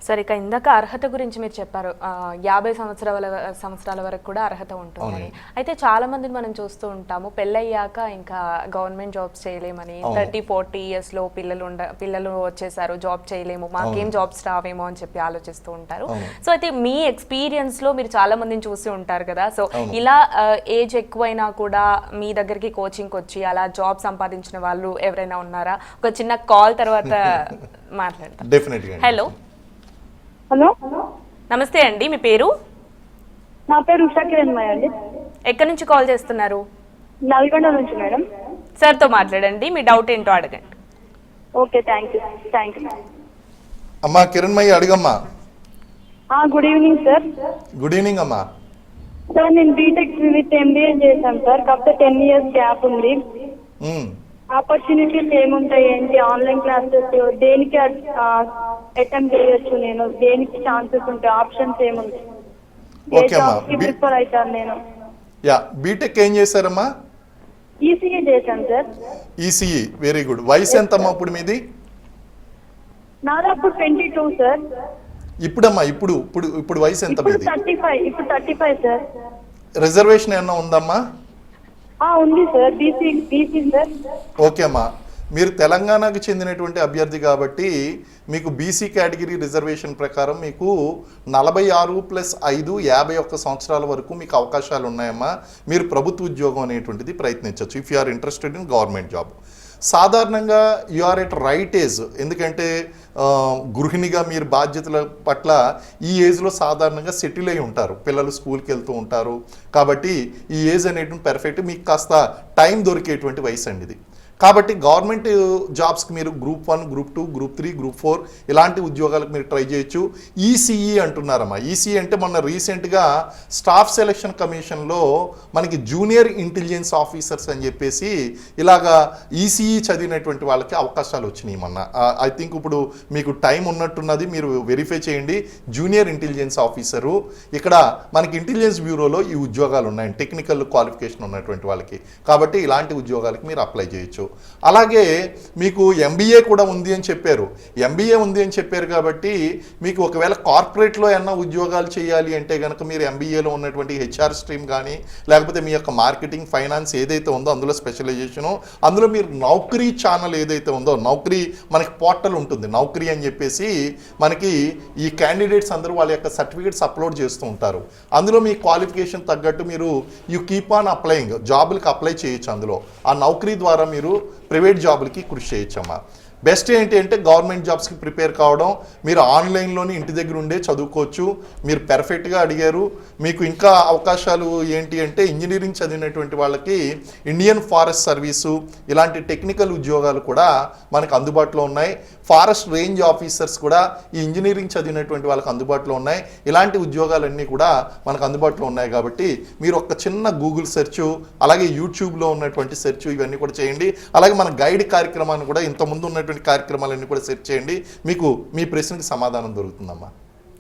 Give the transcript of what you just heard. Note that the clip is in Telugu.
సరే, ఇక ఇందాక అర్హత గురించి మీరు చెప్పారు. 50 సంవత్సరాల వరకు కూడా అర్హత ఉంటుందని. అయితే చాలా మందిని మనం చూస్తూ ఉంటాము, పెళ్ళయ్యాక ఇంకా గవర్నమెంట్ జాబ్స్ చేయలేమని, 30-40 ఇయర్స్లో పిల్లలు వచ్చేసారు, జాబ్ చేయలేము, మాకేం జాబ్స్ రావేమో అని చెప్పి ఆలోచిస్తూ ఉంటారు. సో అయితే మీ ఎక్స్పీరియన్స్లో మీరు చాలా మందిని చూసి ఉంటారు కదా, సో ఇలా ఏజ్ ఎక్కువైనా కూడా మీ దగ్గరికి కోచింగ్కి వచ్చి అలా జాబ్ సంపాదించిన వాళ్ళు ఎవరైనా ఉన్నారా? ఒక చిన్న కాల్ తర్వాత మాట్లాడతాం. హలో హలో, నమస్తే అండి, మీ పేరు? నా పేరు ఉషా కిరణ్మయ్య అండి. ఎక్కడి నుంచి కాల్ చేస్తున్నారు? నల్గొండ నుంచి మేడం. సార్తో మాట్లాడండి, మీ డౌట్ ఏంటో అడగండి. Okay, thank you. అమ్మా కిరణ్మయ్య అడిగమ్మా. Good evening sir. Good evening అమ్మా. సార్, నేను బీటెక్ విత్ ఎంబీఏ చేశాను సార్, కాకపోతే 10 years గ్యాప్ ఉంది. ఆపర్చునిటీస్ ఏముంటాయి ఏంటి? ఆన్లైన్ క్లాసెస్ దేనికి అటెంప్ట్ చేయొచ్చు? నేను దేనికి ఛాన్సెస్ ఉంటాయి? ఆప్షన్స్ ఏముంటాయి? ప్రిఫర్ అవుతాను నేను. బీటెక్ ఏం చేశారమ్మా? ఈసీఈ చేశాను సార్. ECE, very good. వయసు ఎంతమ్మా ఇప్పుడు మీది? నాదప్పుడు 22 సార్. ఇప్పుడమ్మా ఇప్పుడు వయసు ఎంత మీది? 35 సార్. రిజర్వేషన్ ఏమన్నా ఉందమ్మా? ఉంది సార్, బీసీ సార్. ఓకే అమ్మా, మీరు తెలంగాణకు చెందినటువంటి అభ్యర్థి కాబట్టి మీకు బీసీ కేటగిరీ రిజర్వేషన్ ప్రకారం మీకు 46+5 51 సంవత్సరాల వరకు మీకు అవకాశాలు ఉన్నాయమ్మా. మీరు ప్రభుత్వ ఉద్యోగం అనేటువంటిది ప్రయత్నించవచ్చు if you are interested in government job. సాధారణంగా you are at right age, ఎందుకంటే గృహిణిగా మీరు బాధ్యతల పట్ల ఈ ఏజ్లో సాధారణంగా సెటిల్ అయి ఉంటారు, పిల్లలు స్కూల్కి వెళ్తూ ఉంటారు కాబట్టి ఈ ఏజ్ అనేటువంటి పర్ఫెక్ట్, మీకు కాస్త టైం దొరికేటువంటి వయసు అండి ఇది. కాబట్టి గవర్నమెంట్ జాబ్స్కి మీరు గ్రూప్ 1, గ్రూప్ 2, గ్రూప్ 3, గ్రూప్ 4 ఇలాంటి ఉద్యోగాలకు మీరు ట్రై చేయొచ్చు. ఈసీఈ అంటున్నారమ్మా. ఈసీఈ అంటే మొన్న రీసెంట్గా స్టాఫ్ సెలక్షన్ కమిషన్లో మనకి జూనియర్ ఇంటెలిజెన్స్ ఆఫీసర్స్ అని చెప్పేసి ఇలాగా ఈసీఈ చదివినటువంటి వాళ్ళకి అవకాశాలు వచ్చినాయి మొన్న. ఐ థింక్ ఇప్పుడు మీకు టైం ఉన్నట్టున్నది, మీరు వెరిఫై చేయండి. జూనియర్ ఇంటెలిజెన్స్ ఆఫీసరు, ఇక్కడ మనకి ఇంటెలిజెన్స్ బ్యూరోలో ఈ ఉద్యోగాలు ఉన్నాయి టెక్నికల్ క్వాలిఫికేషన్ ఉన్నటువంటి వాళ్ళకి. కాబట్టి ఇలాంటి ఉద్యోగాలకి మీరు అప్లై చేయొచ్చు. అలాగే మీకు ఎంబీఏ కూడా ఉంది అని చెప్పారు. ఎంబీఏ ఉంది అని చెప్పారు కాబట్టి మీకు ఒకవేళ కార్పొరేట్లో ఏమన్నా ఉద్యోగాలు చేయాలి అంటే కనుక మీరు ఎంబీఏలో ఉన్నటువంటి హెచ్ఆర్ స్ట్రీమ్ కానీ లేకపోతే మీ యొక్క మార్కెటింగ్ ఫైనాన్స్ ఏదైతే ఉందో అందులో స్పెషలైజేషను, అందులో మీరు నౌకరీ ఛానల్ ఏదైతే ఉందో, నౌకరీ మనకి పోర్టల్ ఉంటుంది నౌకరీ అని చెప్పేసి, మనకి ఈ క్యాండిడేట్స్ అందరూ వాళ్ళ యొక్క సర్టిఫికేట్స్ అప్లోడ్ చేస్తూ ఉంటారు. అందులో మీ క్వాలిఫికేషన్ తగ్గట్టు మీరు యూ కీప్ ఆన్ అప్లయింగ్, జాబులకి అప్లై చేయొచ్చు. అందులో ఆ నౌకరీ ద్వారా మీరు ప్రైవేట్ జాబులకి కృషి చేయొచ్చమ్మా. బెస్ట్ ఏంటి అంటే గవర్నమెంట్ జాబ్స్కి ప్రిపేర్ కావడం, మీరు ఆన్లైన్లోని ఇంటి దగ్గర ఉండే చదువుకోవచ్చు. మీరు పెర్ఫెక్ట్గా అడిగారు. మీకు ఇంకా అవకాశాలు ఏంటి అంటే ఇంజనీరింగ్ చదివినటువంటి వాళ్ళకి ఇండియన్ ఫారెస్ట్ సర్వీసు ఇలాంటి టెక్నికల్ ఉద్యోగాలు కూడా మనకు అందుబాటులో ఉన్నాయి. ఫారెస్ట్ రేంజ్ ఆఫీసర్స్ కూడా ఈ ఇంజనీరింగ్ చదివినటువంటి వాళ్ళకి అందుబాటులో ఉన్నాయి. ఇలాంటి ఉద్యోగాలన్నీ కూడా మనకు అందుబాటులో ఉన్నాయి. కాబట్టి మీరు ఒక చిన్న గూగుల్ సెర్చ్, అలాగే యూట్యూబ్లో ఉన్నటువంటి సెర్చ్ ఇవన్నీ కూడా చేయండి. అలాగే మన గైడ్ కార్యక్రమాన్ని కూడా ఇంతకుముందు ఉన్నటువంటి కార్యక్రమాలన్నీ కూడా సెర్చ్ చేయండి. మీకు మీ ప్రశ్నకి సమాధానం దొరుకుతుందమ్మా.